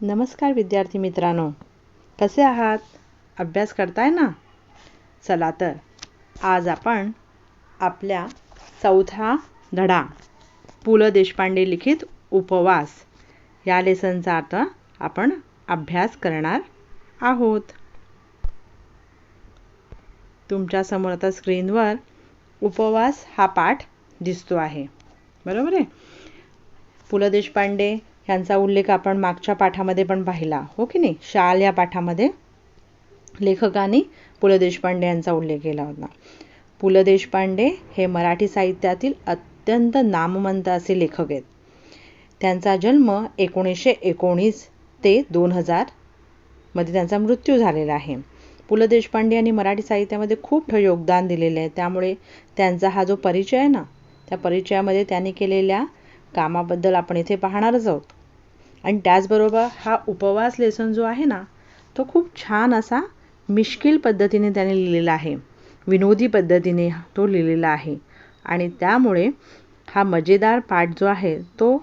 नमस्कार विद्यार्थी मित्रांनो, कसे आहात? अभ्यास करताय ना? चला तर आज आपण आपल्या चौथा धडा पु ल देशपांडे लिखित उपवास या लेसनचा आता आपण अभ्यास करणार आहोत. तुमच्या समोर आता स्क्रीनवर उपवास हा पाठ दिसतो आहे, बरोबर आहे. पु ल देशपांडे यांचा उल्लेख आपण मागच्या पाठामध्ये पण पाहिला, हो की नाही? शाल या पाठामध्ये लेखकांनी पु ल देशपांडे यांचा उल्लेख केला होता. पु ल देशपांडे हे मराठी साहित्यातील अत्यंत नामवंत असे लेखक आहेत. त्यांचा जन्म 1919 ते 2000 मध्ये त्यांचा मृत्यू झालेला आहे. पु ल देशपांडे यांनी मराठी साहित्यामध्ये खूप योगदान दिलेले आहे. त्यामुळे त्यांचा हा जो परिचय आहे ना, त्या परिचयामध्ये त्यांनी केलेल्या कामाबद्दल आपण इथे पाहणारच आहोत. आणि त्याचबरोबर हा उपवास लेसन जो आहे ना, तो खूप छान असा मिश्किल पद्धतीने त्याने लिहिलेला आहे, विनोदी पद्धतीने तो लिहिलेला आहे. आणि त्यामुळे हा मजेदार पाठ जो आहे तो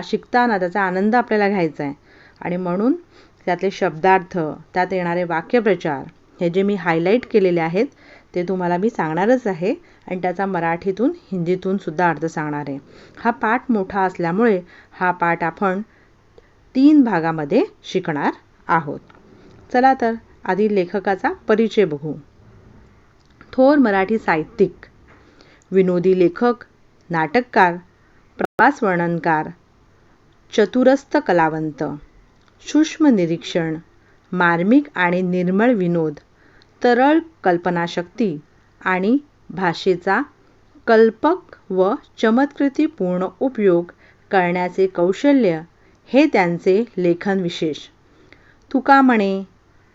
शिकताना त्याचा आनंद आपल्याला घ्यायचा आहे. आणि म्हणून त्यातले शब्दार्थ, त्यात येणारे वाक्यप्रचार हे जे मी हायलाईट केलेले आहेत ते तुम्हाला मी सांगणारच आहे. आणि त्याचा मराठीतून हिंदीतून सुद्धा अर्थ सांगणार आहे. हा पाठ मोठा असल्यामुळे हा पाठ आपण 3 भागामध्ये शिकणार आहोत. चला तर आधी लेखकाचा परिचय बघू. थोर मराठी साहित्यिक, विनोदी लेखक, नाटककार, प्रवास वर्णनकार, चतुरस्र कलावंत, सूक्ष्म निरीक्षण, मार्मिक आणि निर्मळ विनोद, तरळ कल्पनाशक्ती आणि भाषेचा कल्पक व चमत्कृतीपूर्ण उपयोग करण्याचे कौशल्य हे त्यांचे लेखन विशेष. तुका म्हणे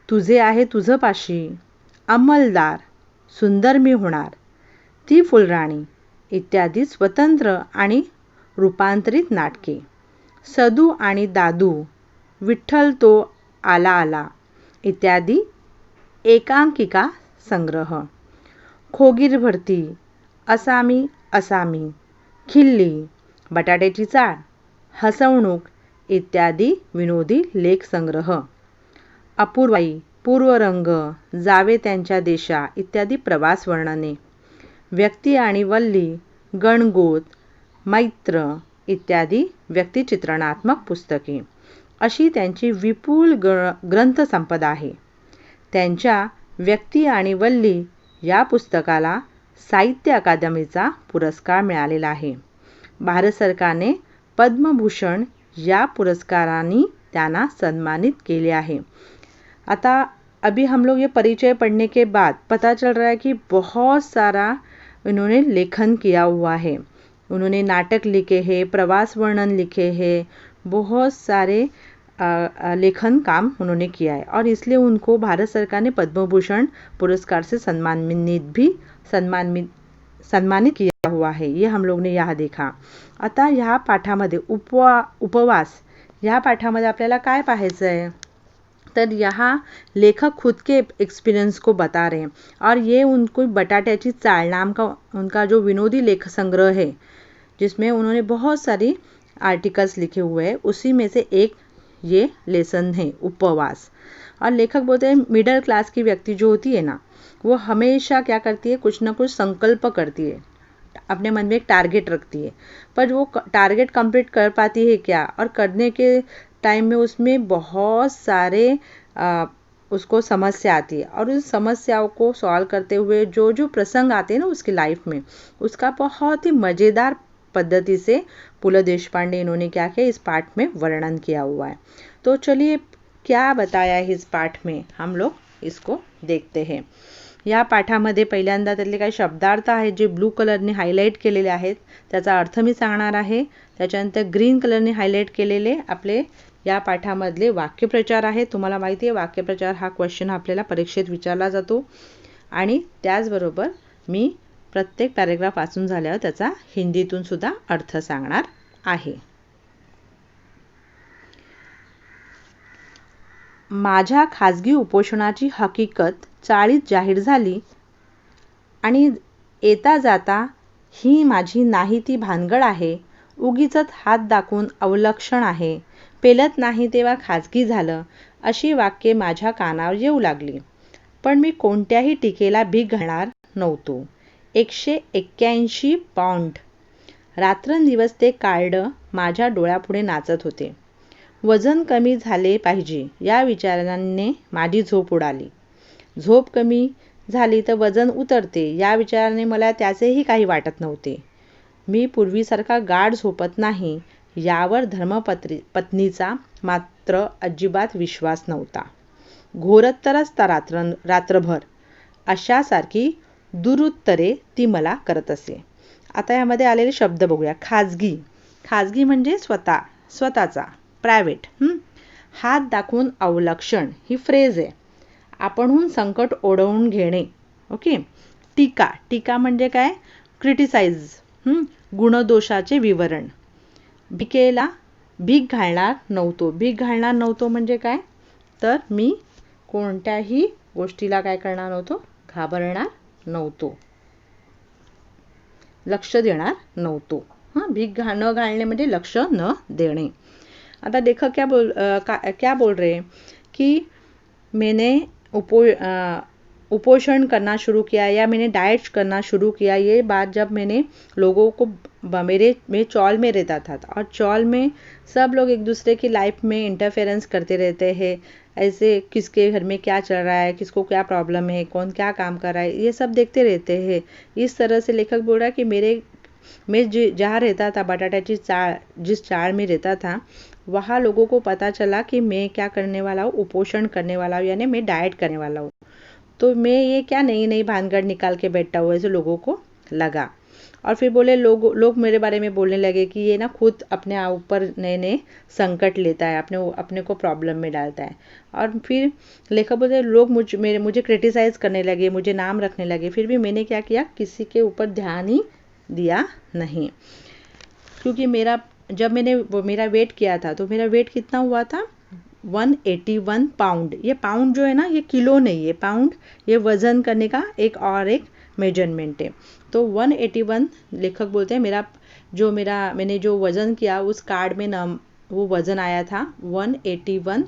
तुझे आहे तुझ पाशी, अंमलदार, सुंदर मी होणार, ती फुलराणी इत्यादी स्वतंत्र आणि रूपांतरित नाटके, सदू आणि दादू, विठ्ठल तो आला आला इत्यादी एकांकिका संग्रह, खोगीर भरती, असामी असामी, खिल्ली, बटाट्याची चाळ, हसवणूक इत्यादी विनोदी लेख संग्रह, अपूर्वाई, पूर्वरंग, जावे त्यांच्या देशा इत्यादी प्रवास वर्णने, व्यक्ती आणि वल्ली, गणगोत, मैत्र इत्यादी व्यक्तिचित्रणात्मक पुस्तके अशी त्यांची विपुल ग्रंथसंपदा आहे. त्यांच्या व्यक्ती आणि वल्ली या पुस्तकाला साहित्य अकादमीचा पुरस्कार मिळालेला आहे. भारत सरकारने पद्मभूषण या पुरस्काराने त्यांना सन्मानित केले आहे. आता अभी हम लोग ये परिचय पढ़ने के बाद पता चल रहा है कि बहुत सारा इन्होंने लेखन किया हुआ है. उन्होंने नाटक लिखे हैं, प्रवास वर्णन लिखे हैं, बहुत सारे लेखन काम उन्होंने किया है. और इसलिए उनको भारत सरकार ने पद्मभूषण पुरस्कार से सम्मानित किया हुआ है. ये हम लोग ने यहाँ देखा. आता ह्या पाठामध्ये उपवास ह्या पाठामध्ये आपल्याला काय पाहायचं आहे, तर यहाँ लेखक खुद के एक्सपीरियंस को बता रहे हैं. और ये उनको बटाट्याची चाळ नाम का उनका जो विनोदी लेख संग्रह है, जिसमें उन्होंने बहुत सारी आर्टिकल्स लिखे हुए हैं, उसी में से एक ये लेसन है उपवास. और लेखक बोलते हैं मिडिल क्लास की व्यक्ति जो होती है ना, वो हमेशा क्या करती है, कुछ ना कुछ संकल्प करती है, अपने मन में एक टारगेट रखती है, पर वो टारगेट कंप्लीट कर पाती है क्या, और करने के टाइम में उसमें बहुत सारे उसको समस्या आती है. और उस समस्याओं को सॉल्व करते हुए जो जो प्रसंग आते हैं ना उसकी लाइफ में, उसका बहुत ही मज़ेदार पद्धति से पु ल देशपांडे इन्होंने क्या किया, इस पाठ में वर्णन किया हुआ है. तो चलिए क्या बताया है इस पाठ में, हम लोग इसको देखते हैं. या पाठामध्ये पहिल्यांदा त्यातले काही शब्दार्थ आहेत जे ब्लू कलरने हायलाईट केलेले आहेत, त्याचा अर्थ मी सांगणार आहे. त्याच्यानंतर ग्रीन कलरने हायलाईट केलेले आपले या पाठामधले वाक्यप्रचार आहेत. तुम्हाला माहिती आहे वाक्यप्रचार हा क्वेश्चन आपल्याला परीक्षेत विचारला जातो. आणि त्याचबरोबर मी प्रत्येक पॅरेग्राफ वाचून झाल्यावर त्याचा हिंदीतून सुद्धा अर्थ सांगणार आहे. माझ्या खाजगी उपोषणाची हकीकत चाळीत जाहीर झाली आणि येता जाता ही माझी नाही ती भानगड आहे, उगीचच हात दाखवून अवलक्षण आहे, पेलत नाही तेव्हा खाजगी झालं, अशी वाक्ये माझ्या कानावर येऊ लागली. पण मी कोणत्याही टीकेला भीक घालणार नव्हतो. 181 पाऊंड. रात्रंदिवस ते कार्ड माझ्या डोळ्यापुढे नाचत होते. वजन कमी झाले पाहिजे या विचाराने माझी झोप उडाली. झोप कमी झाली तर वजन उतरते या विचाराने मला त्याचेही काही वाटत नव्हते. मी पूर्वीसारखा गाढ झोपत नाही यावर धर्मपत्नीचा मात्र अजिबात विश्वास नव्हता. घोरतर असता रात्रभर अशासारखी दुरुत्तरे ती मला करत असे. आता यामध्ये आलेले शब्द बघूया. खाजगी. खाजगी म्हणजे स्वतःचा, प्रायव्हेट. हात दाखवून अवलक्षण ही फ्रेज आहे. आपणहून संकट ओढवून घेणे. ओके. टीका. टीका म्हणजे काय? क्रिटिसाइज. गुणदोषाचे विवरण. भिकेला भीक घालणार नव्हतो. भीक घालणार नव्हतो म्हणजे काय? तर मी कोणत्याही गोष्टीला काय करणार नव्हतो? घाबरणार नव्हतो. लक्ष देणार नव्हतो. भीक न घालणे म्हणजे लक्ष न देणे. आता लेखक क्या बोल रहे कि मैंने उपोषण करना शुरू किया या मैंने डाइट करना शुरू किया. ये बात जब मैंने लोगों को मैं चौल में रहता था और चौल में सब लोग एक दूसरे की लाइफ में इंटरफेरेंस करते रहते हैं. ऐसे किसके घर में क्या चल रहा है, किसको क्या प्रॉब्लम है, कौन क्या काम कर रहा है, ये सब देखते रहते हैं. इस तरह से लेखक बोल रहा है कि मैं जहाँ रहता था, बटाटा जिस चाड़ में रहता था, वहाँ लोगों को पता चला कि मैं क्या करने वाला हूँ, उपोषण करने वाला हूँ, यानी मैं डाइट करने वाला हूँ. तो मैं ये क्या नई नई भानगढ़ निकाल के बैठा हुआ ऐसे लोगों को लगा. और फिर बोले लोग मेरे बारे में बोलने लगे कि ये ना खुद अपने ऊपर नए नए संकट लेता है, अपने को प्रॉब्लम में डालता है. और फिर लेखक बोलते लोग मुझे क्रिटिसाइज़ करने लगे, मुझे नाम रखने लगे. फिर भी मैंने क्या किया? किसी के ऊपर ध्यान ही दिया नहीं. क्योंकि जब मैंने मेरा वेट किया था तो मेरा वेट कितना हुआ था? 181 पाउंड. ये पाउंड जो है ना, ये किलो नहीं है. पाउंड ये वज़न करने का एक मेजरमेंट है. तो 181 लेखक बोलते हैं मैंने जो वज़न किया उस कार्ड में वो वज़न आया था 181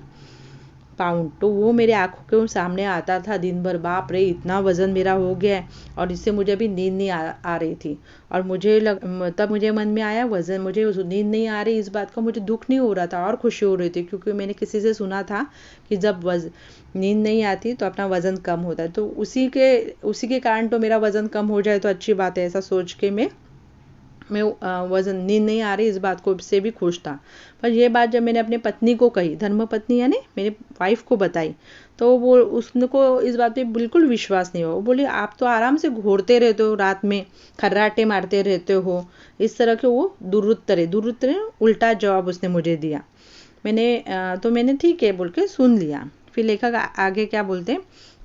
पाउंड. तो वो मेरे आँखों के सामने आता था दिन भर. बाप रे, इतना वज़न मेरा हो गया है. और इससे मुझे अभी नींद नहीं आ रही थी. और तब मुझे मन में आया मुझे नींद नहीं आ रही, इस बात का मुझे दुख नहीं हो रहा था और खुशी हो रही थी. क्योंकि मैंने किसी से सुना था कि जब नींद नहीं आती तो अपना वज़न कम होता है. तो उसी के कारण तो मेरा वज़न कम हो जाए तो अच्छी बात है, ऐसा सोच के मैं नींद नहीं आ रही इस बात को से भी खुश था. पर ये बात जब मैंने अपने पत्नी को कही, धर्मपत्नी यानी मेरी वाइफ को बताई, तो वो उसको इस बात पे बिल्कुल विश्वास नहीं हुआ. वो बोली आप तो आराम से घूरते रहते हो, रात में खर्राटे मारते रहते हो. इस तरह के वो दुरुत्तरे उल्टा जवाब उसने मुझे दिया. मैंने ठीक है बोल के सुन लिया. फिर लेखक आगे क्या बोलते?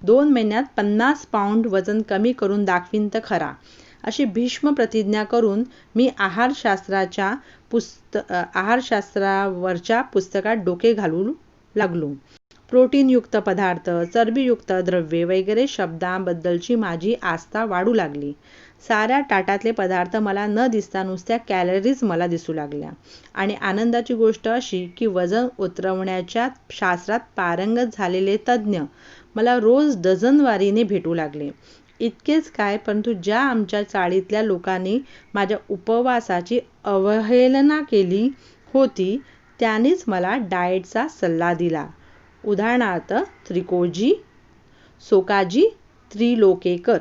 2 महिन्यात 50 पाऊंड वजन कमी करून दाखवीन तर खरा, अशी भीष्म प्रतिज्ञा करून मी आहारशास्त्रावरच्या पुस्तकात डोके घालू लागलो. प्रोटीनयुक्त पदार्थ, चरबीयुक्त द्रव्ये वगैरे शब्दांबद्दलची माझी आस्था वाढू लागली. साऱ्या ताटातले पदार्थ मला न दिसता नुसत्या कॅलरीज मला दिसू लागल्या. आणि आनंदाची गोष्ट अशी की वजन उतरवण्याच्या शास्त्रात पारंगत झालेले तज्ज्ञ मला रोज डझनवारीने भेटू लागले. इतकेच काय, परंतु ज्या आमच्या चाळीतल्या लोकांनी माझ्या उपवासाची अवहेलना केली होती त्यांनीच मला डाएटचा सल्ला दिला. उदाहरणार्थ त्रिकोजी, सोकाजी, त्रिलोकेकर.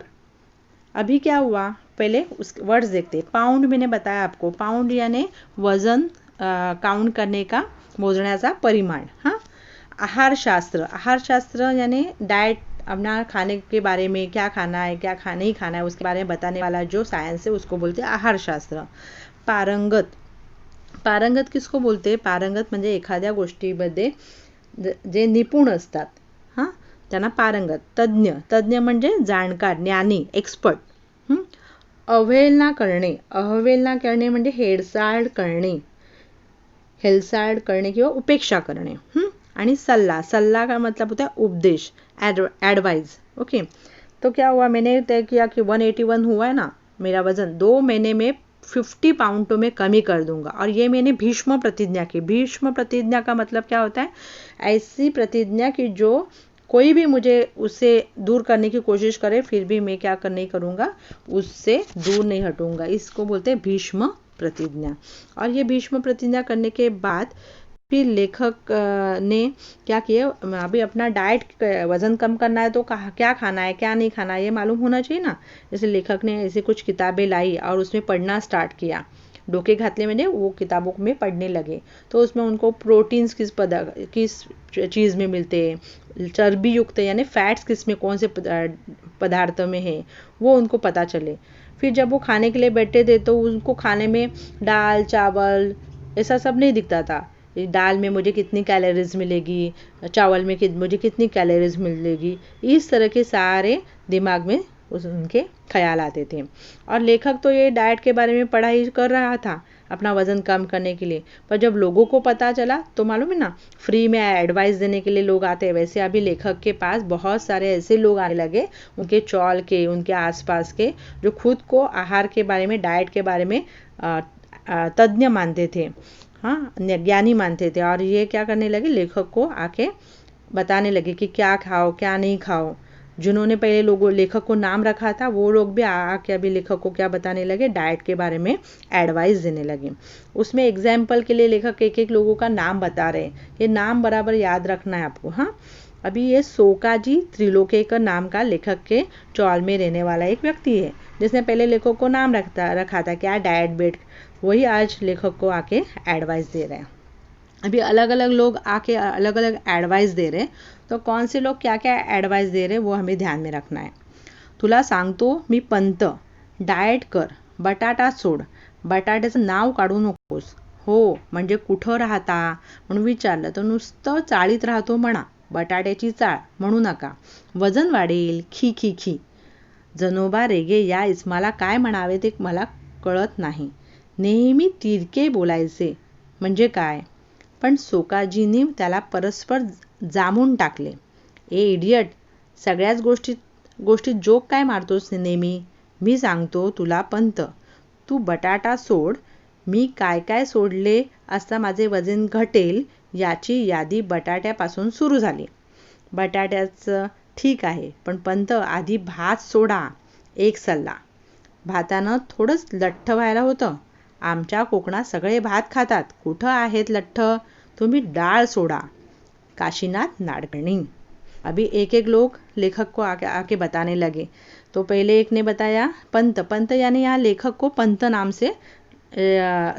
अभी क्या हुआ? पहले उस वर्ड्स देखते. पाउंड मैंने बताया आपको. पाउंड यानी वजन काउंट करने का, मोजण्याचा परिमाण. आहारशास्त्र यानी डाइट, अपना खाने के बारे में, क्या खाना है क्या नहीं खाना है उसके बारे में बताने वाला जो साइंस है उसको बोलते हैं आहारशास्त्र. पारंगत किसको बोलते? पारंगत म्हणजे एखाद्या गोष्टीमध्ये जे निपुण असतात त्यांना पारंगत. तज्ञ म्हणजे जाणकार, ज्ञानी, एक्सपर्ट. अवहेलना करणे म्हणजे हेळसांड करणे किंवा उपेक्षा करणे. आणि सल्ला का मतलब होता है उपदेश, एडवाइस. ओके. तो क्या हुआ, मैंने तय किया कि 181 हुआ है ना मेरा वजन, 2 महीने में 50 पाउंडों में कमी कर दूंगा। और ये मैंने भीष्म प्रतिज्ञा की। भीष्म प्रतिज्ञा का मतलब क्या होता है? ऐसी प्रतिज्ञा कि जो कोई भी मुझे उससे दूर करने की कोशिश करे फिर भी मैं क्या नहीं करूँगा, उससे दूर नहीं हटूंगा। इसको बोलते हैं भीष्म प्रतिज्ञा। और ये भीष्म प्रतिज्ञा करने के बाद फिर लेखक ने क्या किया, अभी अपना डाइट, वजन कम करना है तो क्या खाना है क्या नहीं खाना है ये मालूम होना चाहिए ना। जैसे लेखक ने ऐसे कुछ किताबें लाई और उसमें पढ़ना स्टार्ट किया, डोके घातले मैंने वो किताबों में पढ़ने लगे। तो उसमें उनको प्रोटीन्स किस चीज़ में मिलते हैं, चर्बी युक्त यानी फैट्स किस में, कौन से पदार्थों में है, वो उनको पता चले। फिर जब वो खाने के लिए बैठे थे तो उनको खाने में दाल चावल ऐसा सब नहीं दिखता था। दाल में मुझे कितनी कैलोरीज मिलेगी, चावल में मुझे कितनी कैलोरीज मिलेगी, इस तरह के सारे दिमाग में उनके ख्याल आते थे। और लेखक तो ये डाइट के बारे में पढ़ाई कर रहा था अपना वज़न कम करने के लिए, पर जब लोगों को पता चला तो मालूम है ना, फ्री में एडवाइस देने के लिए लोग आते हैं। वैसे अभी लेखक के पास बहुत सारे ऐसे लोग आने लगे, उनके चौल के, उनके आसपास के, जो खुद को आहार के बारे में, डाइट के बारे में तज्ञ मानते थे, हाँ, ज्ञानी मानते थे। और ये क्या करने लगे, लेखक को आके बताने लगे कि क्या खाओ क्या नहीं खाओ। जिन्होंने पहले लोगों लेखक को नाम रखा था वो लोग भी आके अभी लेखक को क्या बताने लगे, डाइट के बारे में एडवाइस देने लगे। उसमें एग्जाम्पल के लिए लेखक एक एक लोगों का नाम बता रहे हैं, ये नाम बराबर याद रखना है आपको। हाँ, अभी ये सोकाजी त्रिलोकेकर नाम का लेखक के चौल में रहने वाला एक व्यक्ति है, जिसने पहले लेखक को नाम रखा था क्या डाइट बेट, वही आज लेखक को आके एडवाइस दे रहे हैं। अभी अलग अलग लोग आके अलग अलग एडवाइस दे रहे हैं, तो कौन से लोग क्या क्या एडवाइस दे रहे हैं वो हमें ध्यान में रखना है। तुला सांगतो मी पंत, डाएट कर, बटाटा सोड, बटाट्याचं नाव काढू नकोस. हो म्हणजे कुठं राहता म्हणून विचारलं तर नुसतं चाळीत राहतो म्हणा, बटाट्याची चाळ म्हणू नका, वजन वाढेल, खी खी खी. जनोबा रेगे या इस्माला काय म्हणावे ते मला कळत नाही. नेहमी तिरके बोलायचे म्हणजे काय, पण सोकाजींनी त्याला परस्पर जामून टाकले. ए इडियट, सगळ्याच गोष्टीत जोक काय मारतोस नेहमी. मी सांगतो तुला पंत, तू बटाटा सोड. मी काय काय सोडले असता माझे वजन घटेल याची यादी बटाट्यापासून सुरू झाली. बटाट्याचं ठीक आहे, पण पंत आधी भात सोडा. एक सल्ला, भातानं थोडंच लठ्ठ व्हायला होतं. आमच्या कोकणात सगळे भात खातात, कुठं आहेत लठ्ठ. तुम्ही डाळ सोडा. काशीनाथ नाडकर्णी. अभी एक एक लोग लेखक को आके बताने लगे। तो पहले एक ने बताया पंत, पंत यानी यहाँ लेखक को पंत नाम से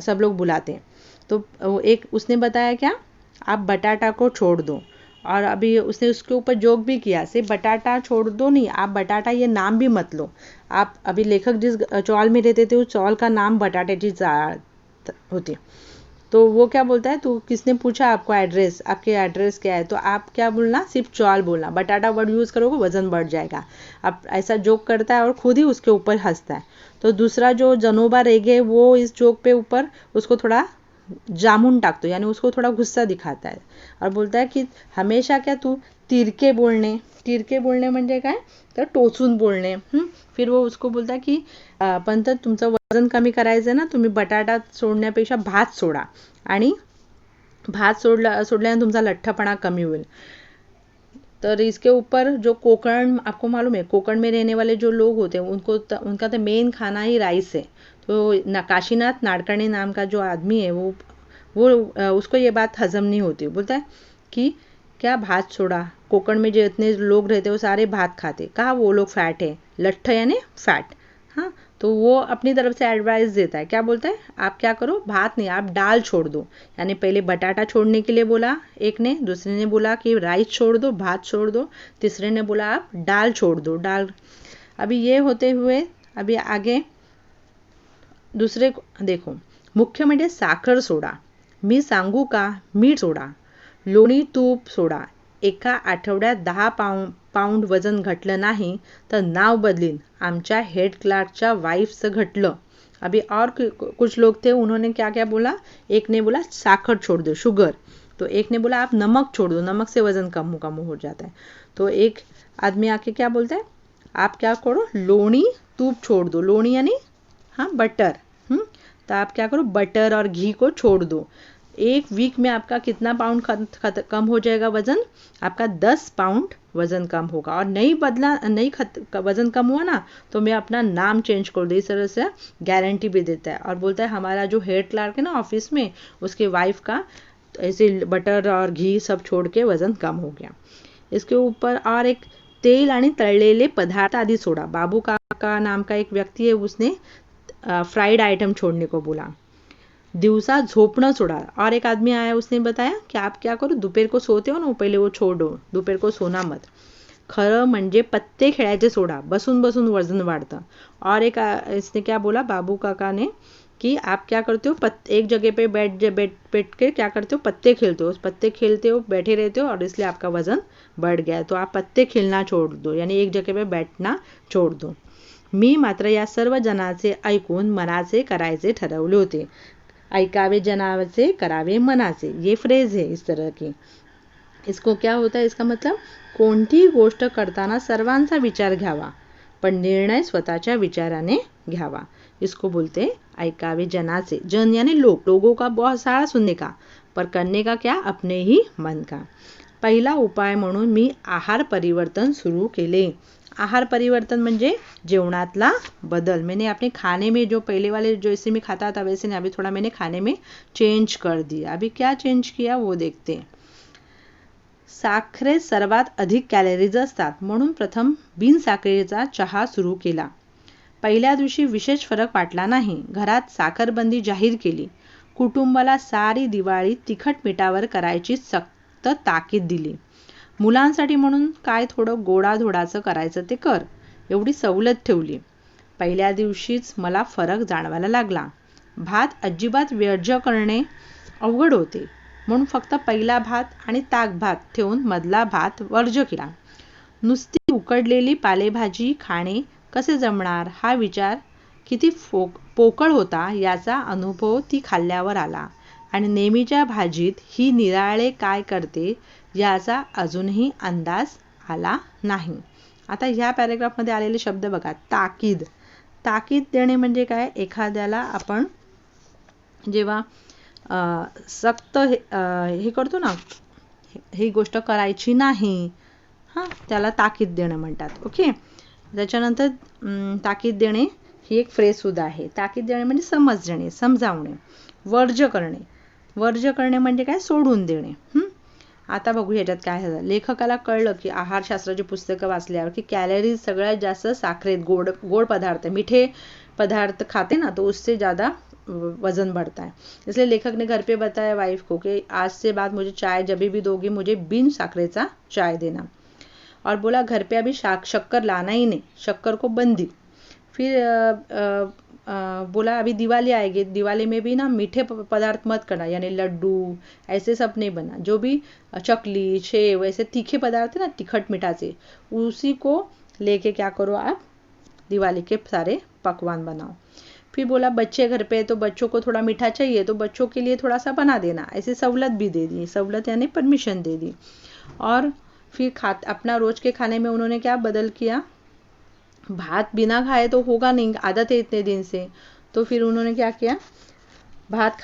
सब लोग बुलाते हैं। तो एक उसने बताया क्या, आप बटाटा को छोड़ दो। और अभी उसने उसके ऊपर जोक भी किया, सिर्फ बटाटा छोड़ दो नहीं, आप बटाटा ये नाम भी मत लो। आप अभी लेखक जिस चौल में रहते थे उस चौल का नाम बटाटे चाळ होती। तो वो क्या बोलता है, तो किसने पूछा आपको एड्रेस, आपके एड्रेस क्या है, तो आप क्या बोलना, सिर्फ चौल बोलना। बटाटा वर्ड यूज़ करोगे वज़न बढ़ जाएगा। आप ऐसा जोक करता है और खुद ही उसके ऊपर हंसता है। तो दूसरा जो जनोबा रेगे वो इस जोक पे ऊपर उसको थोड़ा जामुन टाकतो, यानी उसको थोड़ा गुस्सा दिखाता है और बोलता है कि हमेशा क्या तू तिरके बोलणे म्हणजे काय, तर टोचून बोलणे। फिर वो उसको बोलता है की पंत तुमचं वजन कमी करायचं ना, तुम्ही बटाटा सोडण्यापेक्षा भात सोडा, आणि भात सोडल्याने तुमचा लठ्ठपणा कमी होईल। तर इसके ऊपर जो कोकण, आपको मालूम है कोकण में रहने वाले जो लोग होते हैं उनका तो मेन खाना ही राइस है। तो काशीनाथ नाडकर्णी नाम का जो आदमी है वो उसको ये बात हजम नहीं होती। बोलता है कि क्या भात छोड़ा, कोकण में जितने लोग रहते हैं वो सारे भात खाते, कहा वो लोग फैट है, लट्ठ यानी फैट। हाँ, तो वो अपनी तरफ से एडवाइस देता है, क्या बोलता है, आप क्या करो, भात नहीं आप दाल छोड़ दो। यानी पहले बटाटा छोड़ने के लिए बोला एक ने, दूसरे ने बोला कि राइस छोड़ दो, भात छोड़ दो, तीसरे ने बोला आप दाल छोड़ दो, दाल। अभी ये होते हुए अभी आगे दुसरे देखो, मुख्य म्हणजे साखर सोडा, मी सांगू का, मीठ सोडा, लोणी तूप सोडा, एका आठवड्यात 10 पाऊंड वजन घटलं नाही तर नाव बदलीन, आमच्या हेड क्लार्कच्या वाईफचं घटलं। अभी और कुछ लोग थे, उन्होंने क्या क्या बोला, एक ने बोला साखर छोड़ दो, शुगर, तो एक ने बोला आप नमक छोड़ दो, नमक से वजन कम हो जाता है। तो एक आदमी आके क्या बोलता है, आप क्या करो, लोणी तूप छोड़ दो, लोणी यानी हाँ बटर, तो आप क्या करो, बटर और घी को छोड़ दो। 1 वीक में आपका कितना पाउंड कम हो जाएगा वजन? आपका 10 पाउंड वजन कम होगा। और वजन कम हुआ ना, तो मैं अपना नाम चेंज कर दूँ। इस तरह से गारंटी भी देता है और बोलता है हमारा जो हेड क्लार्क है ना ऑफिस में, उसके वाइफ का ऐसे बटर और घी सब छोड़ के वजन कम हो गया। इसके ऊपर और एक तेल आणि तळलेले पदार्थ आदि सोडा। बाबू काका नाम का एक व्यक्ति है, उसने फ्राइड आइटम छोड़ने को बोला। दिवसा झोपणं सोडा। और एक आदमी आया, उसने बताया कि आप क्या करो, दोपहर को सोते हो ना, पहले वो छोड़ दो, दोपहर को सोना मत। खरं म्हणजे पत्ते खेळायचे सोडा, बसून बसून वजन वाढतं। और एक इसने क्या बोला बाबू काका ने कि आप क्या करते हो, एक जगह पे बैठ के क्या करते हो, पत्ते खेलते हो, बैठे रहते हो और इसलिए आपका वजन बढ़ गया है। तो आप पत्ते खेलना छोड़ दो, यानी एक जगह पे बैठना छोड़ दो। मी मात्र या सर्व जनाचे ऐकून मनाचे करायचे ठरवले होते। ऐकावे जनाचे, करावे मनाचे, ये फ्रेज है इस तरह की। इसको क्या होता है, इसका मतलब कोणतीही गोष्ट करताना सर्वांचा विचार घ्यावा, पण निर्णय स्वतःच्या विचाराने घ्यावा। इसको बोलते ऐकावे जनाचे। जन यानी लोगों का बहुत सारा सुनने का, पर करने का क्या, अपने ही मन का। पहिला उपाय म्हणून मी आहार परिवर्तन सुरू केले। आहार परिवर्तन म्हणजे जेवणातला बदल। मैंने अपने खाने में जो पहले वाले जैसे मैं खाता था वैसे नहीं, अभी थोड़ा मैंने खाने में चेंज कर दिया। अभी क्या चेंज किया वो देखते हैं। साखरेत सर्वात अधिक कॅलरीज असतात, म्हणून प्रथम बिन साखरेचा चहा सुरू केला। पहिल्या दिवशी विशेष फरक वाटला नाही। घरात साखरबंदी जाहीर केली। कुटुंबाला सारी दिवाळी तिखट मिठावर करायची सक्त ताकीद दिली। मुलांसाठी म्हणून काय थोडं गोडाधोडाचं करायचं ते कर, एवढी सवलत ठेवली। पहिल्या दिवशीच मला फरक जाणवायला लागला। भात अजिबात वर्ज्य करणे अवघड होते, म्हणून फक्त पहिला भात आणि ताक भात ठेवून मधला भात वर्ज्य केला। नुसती उकडलेली पालेभाजी खाणे कसे जमणार हा विचार किती पोकळ होता याचा अनुभव ती खाल्ल्यावर आला। आणि नेहमीच्या भाजीत ही निराळे काय करते याचा अजूनही अंदाज आला नाही। आता ह्या पॅराग्राफमध्ये आलेले शब्द बघा। ताकीद। ताकीद देणे म्हणजे काय, एखाद्याला आपण जेव्हा सक्त हे करतो ना, ही गोष्ट करायची नाही, त्याला ताकीद देणं म्हणतात। ओके, त्याच्यानंतर ताकीद देणे ही एक फ्रेज सुद्धा आहे। ताकीद देणे म्हणजे समजणे, समजावणे। वर्ज्य करणे म्हणजे काय, सोडून देणे। आता बघू ह्याच्यात काय झालं। लेखकाला कळलं की आहारशास्त्राची पुस्तकं वाचल्यावर की कॅलरीज सगळ्यात जास्त साखरेत, गोड पदार्थ, मीठे पदार्थ खाते ना तो उससे ज़्यादा वजन बढ़ता है। इसलिए लेखक ने घर पे बताया वाइफ को कि आज से बाद मुझे चाय जब भी दोगी मुझे बिन शक्करेचा चाय देना। और बोला घर पे अभी शक्कर लाना ही नहीं, शक्कर को बंदी। फिर बोला अभी दिवाली आएगी, दिवाली में भी ना मीठे पदार्थ मत करना, यानी लड्डू ऐसे सब नहीं बना। जो भी चकली, सेव ऐसे तीखे पदार्थ है ना, तिखट मीठा से, उसी को लेके क्या करो आप, दिवाली के सारे पकवान बनाओ। फिर बोला बच्चे घर पे तो बच्चों को थोड़ा मीठा चाहिए तो बच्चों के लिए थोड़ा सा बना देना, ऐसे सहूलत भी दे दी, सहूलत यानी परमिशन दे दी। और फिर अपना रोज के खाने में उन्होंने क्या बदल किया, भात बिना खाए तो होगा नहीं, आदत है इतने दिन से। तो फिर उन्होंने क्या किया, भात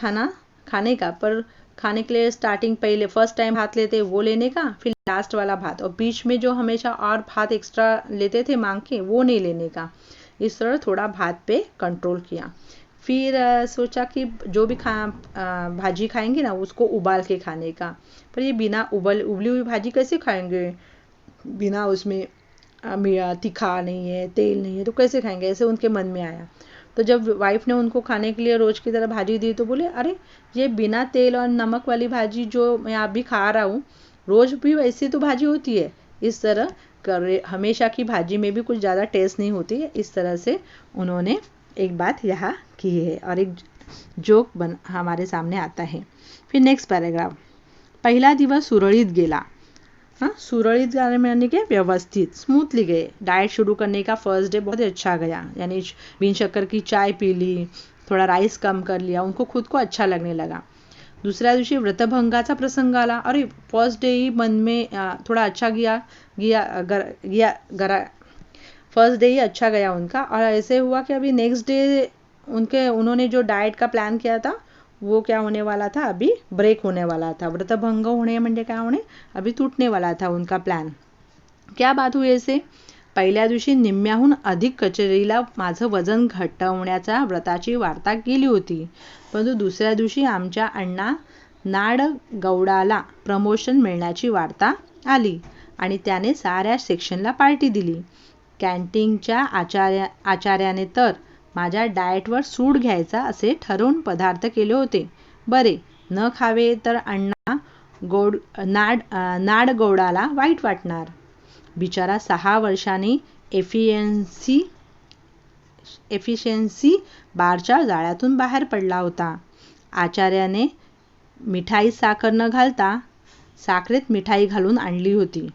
खाने का, पर खाने के लिए स्टार्टिंग पहले फर्स्ट टाइम भात लेते वो लेने का, फिर लास्ट वाला भात, और बीच में जो हमेशा और भात एक्स्ट्रा लेते थे मांग के वो नहीं लेने का। इस तरह थोड़ा भात पे कंट्रोल किया। फिर सोचा कि जो भी भाजी खाएंगे ना उसको उबाल के खाने का, पर ये बिना उबली हुई भाजी कैसे खाएंगे, बिना उसमें तीखा नहीं है, तेल नहीं है, तो कैसे खाएंगे, ऐसे उनके मन में आया। तो जब वाइफ ने उनको खाने के लिए रोज की तरह भाजी दी तो बोले अरे ये बिना तेल और नमक वाली भाजी जो मैं अभी खा रहा हूँ, रोज भी वैसी तो भाजी होती है, इस तरह हमेशा की भाजी में भी कुछ ज़्यादा टेस्ट नहीं होती है। इस तरह से उन्होंने एक बात यहाँ की है और एक जोक हमारे सामने आता है। फिर नेक्स्ट पैराग्राफ। पहिला दिवस सुरळीत गेला। सुरळीत यानी कि व्यवस्थित, स्मूथली गए। डाइट शुरू करने का फर्स्ट डे बहुत अच्छा गया, यानी बिन शक्कर की चाय पी ली, थोड़ा राइस कम कर लिया, उनको खुद को अच्छा लगने लगा। दुसऱ्या दिवशी व्रतभंगाचा प्रसंग आला। अरे फर्स्ट डे ही मन में थोड़ा अच्छा फर्स्ट डे ही अच्छा गया उनका, और ऐसे हुआ कि अभी नेक्स्ट डे उन्होंने जो डाइट का प्लान किया था वो क्या होने वाला था, अभी ब्रेक होने वाला था. व्रतभंग होणे म्हणजे काय होणे, अभी तुटने वाला था उनका प्लॅन. क्या बात हुई ऐसे. पहिल्या दिवशी निम्म्याहून अधिक कचेरीला माझं वजन घटवण्याच्या व्रताची वार्ता केली होती. परंतु दुसऱ्या दिवशी आमच्या अण्णा नाडगौडाला प्रमोशन मिळण्याची वार्ता आली आणि त्याने साऱ्या सेक्शनला पार्टी दिली. कॅन्टीनच्या आचार्याने तर माझ्या डाएटवर सूट घ्यायचा असे ठरवून पदार्थ केले होते. बरे, न खावे तर अण्णा नाडगौडाला वाईट वाटणार. बिचारा 6 वर्षांनी एफिशियन्सी बारच्या जाळ्यातून बाहेर पडला होता. आचार्याने मिठाई साखर न घालता साखरेत मिठाई घालून आणली होती.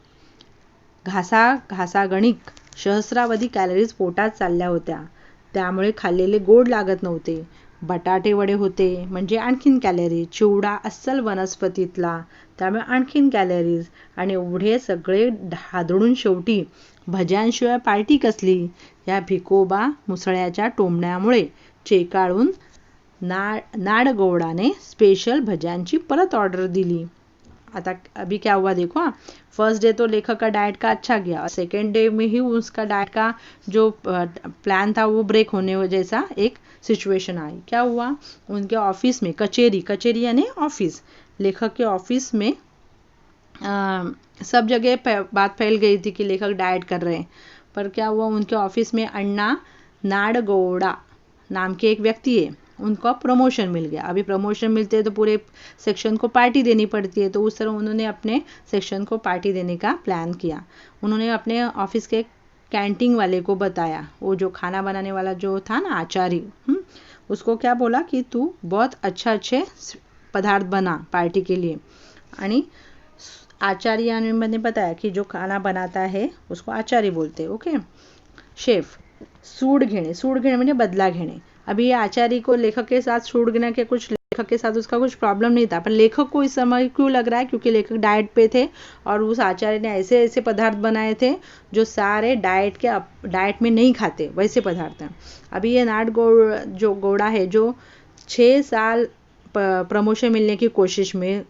घासागणिक सहस्रावधी कॅलरीज पोटात चालल्या होत्या. त्यामुळे खाल्लेले गोड लागत नव्हते. बटाटे वडे होते म्हणजे आणखीन कॅलरीज. चिवडा अस्सल वनस्पतीतला, त्यामुळे आणखीन कॅलरीज. आणि एवढे सगळे हादळून शेवटी भज्यांशिवाय पार्टी कसली. या भिकोबा मुसळ्याच्या टोमण्यामुळे चेकाळून नाडगौडाने स्पेशल भज्यांची परत ऑर्डर दिली. आता अभी क्या हुआ देखो. फर्स्ट डे तो लेखक का डाइट का अच्छा गया. सेकेंड डे में ही उसका डाइट का जो प्लान था वो ब्रेक होने जैसा एक सिचुएशन आई. क्या हुआ, उनके ऑफिस में कचेरी यानी ऑफिस, लेखक के ऑफिस में सब जगह बात फैल गई थी कि लेखक डाइट कर रहे हैं. पर क्या हुआ, उनके ऑफिस में अण्णा नाडगौड़ा नाम के एक व्यक्ति है, उनका प्रमोशन मिल गया. अभी प्रमोशन मिलते हैं तो पूरे सेक्शन को पार्टी देनी पड़ती है. तो उस तरह उन्होंने अपने सेक्शन को पार्टी देने का प्लान किया. उन्होंने अपने ऑफिस के कैंटीन वाले को बताया, वो जो खाना बनाने वाला जो था ना आचार्य, उसको क्या बोला कि तू बहुत अच्छे पदार्थ बना पार्टी के लिए. आणि आचार्य ने बताया कि जो खाना बनाता है उसको आचार्य बोलते. Okay, chef. सूड घेणे म्हणजे बदला घेणे. अभी ये आचार्य को लेखक के साथ सूट घेने के कुछ लेखक के साथ उसका कुछ प्रॉब्लम नहीं था, पर लेखक को इस समय क्यों लग रहा है, क्योंकि लेखक डाइट पे थे और उस आचार्य ने ऐसे पदार्थ बनाए थे जो सारे डाइट में नहीं खाते, वैसे पदार्थ हैं. अभी ये नाडगौड़ा है जो 6 साल प्रमोशन मिलने की कोशिश में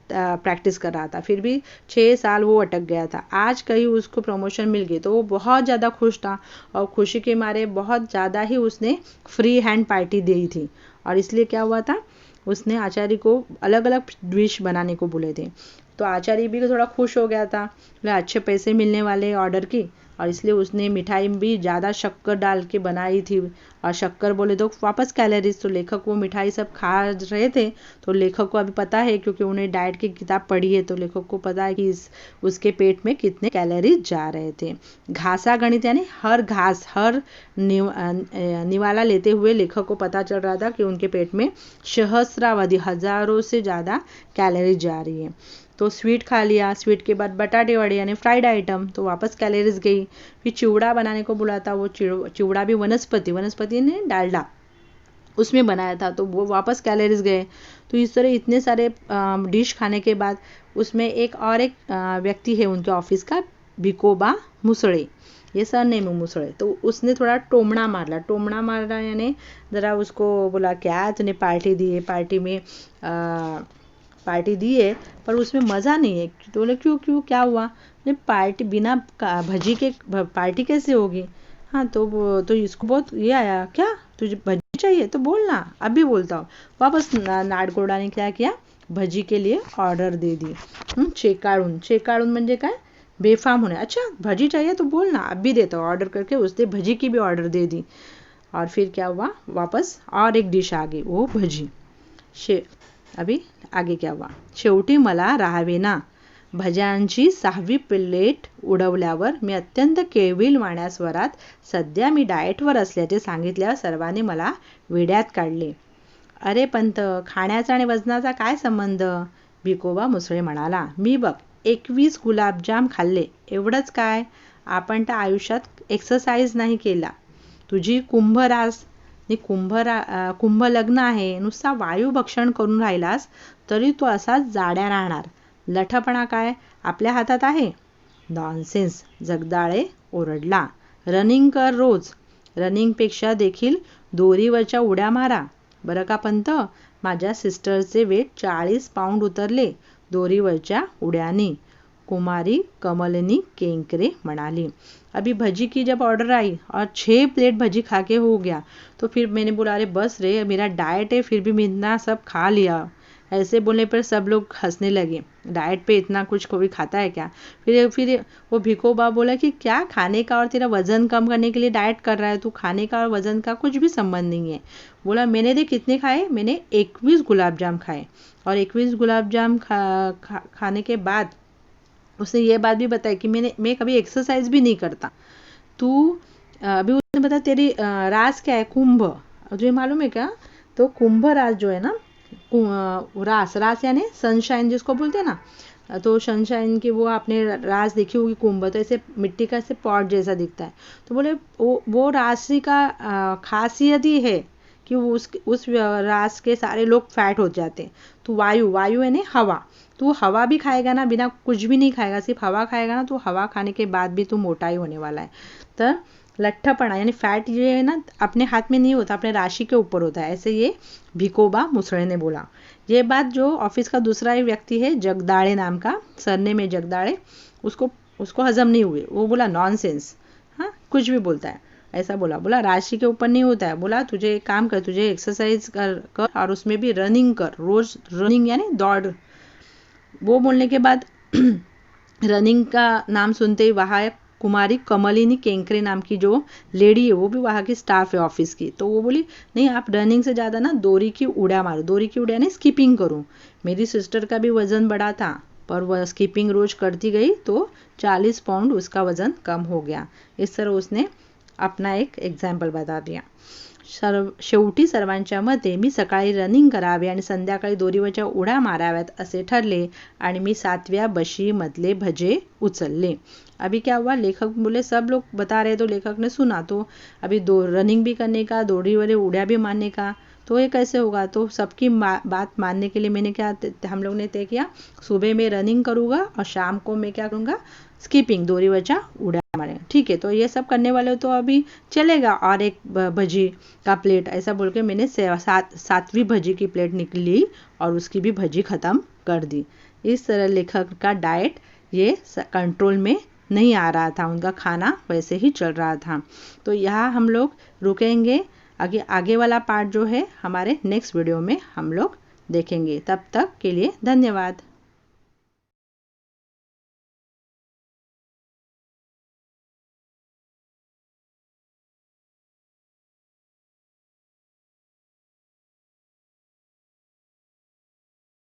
प्रैक्टिस कर रहा था, फिर भी 6 साल वो अटक गया था. आज कहीं उसको प्रमोशन मिल गई तो वो बहुत ज़्यादा खुश था और खुशी के मारे बहुत ज़्यादा ही उसने फ्री हैंड पार्टी दी थी. और इसलिए क्या हुआ था, उसने आचार्य को अलग अलग डिश बनाने को बोले थे. तो आचार्य भी थोड़ा खुश हो गया था, अच्छे पैसे मिलने वाले ऑर्डर की, और इसलिए उसने मिठाई भी ज़्यादा शक्कर डाल के बनाई थी. और शक्कर बोले तो वापस कैलोरीज. तो लेखक वो मिठाई सब खा रहे थे, तो लेखक को अभी पता है क्योंकि उन्हें डाइट की किताब पढ़ी है, तो लेखक को पता है कि उसके पेट में कितने कैलोरीज जा रहे थे. घासा गणित यानी हर निवाला लेते हुए लेखक को पता चल रहा था कि उनके पेट में सहस्रावधि हजारों से ज़्यादा कैलोरीज जा रही है. तो स्वीट खा लिया, स्वीट के बाद बटाटे वड़े यानी फ्राइड आइटम, तो वापस कैलोरीज गई. फिर चिवड़ा बनाने को बोला था, वो चिवड़ा भी वनस्पति ने डालडा उसमें बनाया था, तो वो वापस कैलोरीज गए. तो इस तरह इतने सारे डिश खाने के बाद उसमें एक व्यक्ति है उनके ऑफिस का, भिकोबा मुसळे, ये सरनेम मुसळे. तो उसने थोड़ा टोमना मारला यानी ज़रा उसको बोला, क्या तूने पार्टी दी है, पार्टी दी है पर उसमें मज़ा नहीं है. तो बोले क्यों क्या हुआ, पार्टी बिना भजी के पार्टी कैसे होगी. हाँ, तो इसको बहुत ये आया, क्या तुझे भजी चाहिए तो बोलना, अभी बोलता हूँ. वापस नाडगौड़ा ने क्या किया, भजी के लिए ऑर्डर दे दी. चेकाळून म्हणजे काय, बेफाम होने. अच्छा भजी चाहिए तो बोलना, अभी देता हूँ ऑर्डर करके. उसने भजी की भी ऑर्डर दे दी. और फिर क्या हुआ, वापस और एक डिश आ गई, वो भजी. अभी आगे क्या हुआ, शेवटी मला राहावेना. भज्यांची 6वी प्लेट उडवल्यावर मी अत्यंत केविलवाण्या स्वरात सध्या मी डाएटवर असल्याचे सांगितल्यावर सर्वांनी मला वेड्यात काढले. अरे पंत, खाण्याचा आणि वजनाचा काय संबंध, भिकोबा मुसळे म्हणाला. मी बघ 21 गुलाबजाम खाल्ले, एवढंच काय. आपण तर आयुष्यात एक्सरसाइज नाही केला. तुझी कुंभ लग्न आहे, नुसता वायू भक्षण करून राहिलास तरी तू असाच जाड्या राहणार. लठपणा काय आपल्या हातात आहे. नॉनसेन्स, जगदाळे ओरडला. रनिंग कर रोज. रनिंगपेक्षा देखील दोरीवरच्या उड्या मारा बरं का पंत. माझ्या सिस्टरचे वेट 40 पाउंड उतरले दोरीवरच्या उड्याने, कुमारी कमलिनी केंकरे म्हणाली. अभी भजी की जब ऑर्डर आई और 6 प्लेट भजी खा के हो गया तो फिर मैंने बोला अरे बस रे, मेरा डाइट है फिर भी मैं इतना सब खा लिया. ऐसे बोलने पर सब लोग हंसने लगे. डाइट पे इतना कुछ कोई खाता है क्या. फिर वो भिकोबा बोला कि क्या खाने का और तेरा वजन कम करने के लिए डाइट कर रहा है तू, खाने का और वजन का कुछ भी संबंध नहीं है. बोला मैंने देख कितने खाए, मैंने 21 गुलाब जाम खाए और 21 गुलाब जाम खाने के बाद उसने ये बात भी बताई कि मैं कभी एक्सरसाइज भी नहीं करता. तू अभी उसने बताया तेरी रास क्या है, कुंभ. तुझे मालूम है क्या, तो कुंभ रास जो है ना, रास यानी सनशाइन जिसको बोलते हैं ना, तो सनशाइन की वो आपने रास देखी होगी कुंभ, तो ऐसे मिट्टी का ऐसे पॉट जैसा दिखता है. तो बोले वो राशि का खासियत ही है कि उस रास के सारे लोग फैट हो जाते हैं. तो वायु यानी हवा, तू हवा भी खाएगा ना, बिना कुछ भी नहीं खाएगा, सिर्फ हवा खाएगा ना, तो हवा खाने के बाद भी तू मोटाई होने वाला है. तो लट्ठापना यानी फैट ये है ना अपने हाथ में नहीं होता, अपने राशि के ऊपर होता है, ऐसे ये भिकोबा मुसळे ने बोला. ये बात जो ऑफिस का दूसरा ही व्यक्ति है जगदाड़े नाम का, सरनेम है जगदाड़े, उसको हजम नहीं हुए. वो बोला नॉनसेंस, हाँ कुछ भी बोलता है, ऐसा बोला राशि के ऊपर नहीं होता है. बोला तुझे एक काम कर, तुझे एक्सरसाइज कर और उसमें भी रनिंग कर, रोज रनिंग यानी दौड़. वो बोलने के बाद रनिंग का नाम सुनते ही वहाँ कुमारी कमलिनी केंकरे नाम की जो लेडी है वो भी वहाँ की स्टाफ है ऑफिस की. तो वो बोली नहीं आप रनिंग से ज़्यादा ना दोरी की उड़ा मारो. दोरी की उड़ा नहीं स्कीपिंग करूँ. मेरी सिस्टर का भी वज़न बढ़ा था पर वह स्कीपिंग रोज करती गई तो 40 पाउंड उसका वज़न कम हो गया. इस तरह उसने अपना एक एक्झाम्पल बता दिया. शेवटी सर्वांच्या मते मी सकाळी रनिंग करावे आणि संध्याकाळी दोरीवरच्या उड्या माराव्यात असे ठरले आणि मी 7व्या बशीमधले भजे उचलले. अभी क्या हुआ, लेखक बोले सब लोग बता रहे तो लेखक ने सुना, तो अभी रनिंग भी करने का, दोरी वाले उड्या भी मारने का, तो ये कैसे होगा. तो सबकी बात मानने के लिए मैंने हम लोग ने तय किया सुबह में रनिंग करूँगा और शाम को मैं क्या करूँगा स्कीपिंग, दोरीवरच्या उड्या मारे. ठीक है, तो ये सब करने वाले तो अभी चलेगा. और एक भजी का प्लेट ऐसा बोल के मैंने 7वीं भजी की प्लेट निकली और उसकी भी भजी ख़त्म कर दी. इस तरह लेखक का डाइट ये कंट्रोल में नहीं आ रहा था, उनका खाना वैसे ही चल रहा था. तो यहाँ हम लोग रुकेंगे. आगे वाला पार्ट जो है हमारे नेक्स्ट वीडियो में हम लोग देखेंगे. तब तक के लिए धन्यवाद.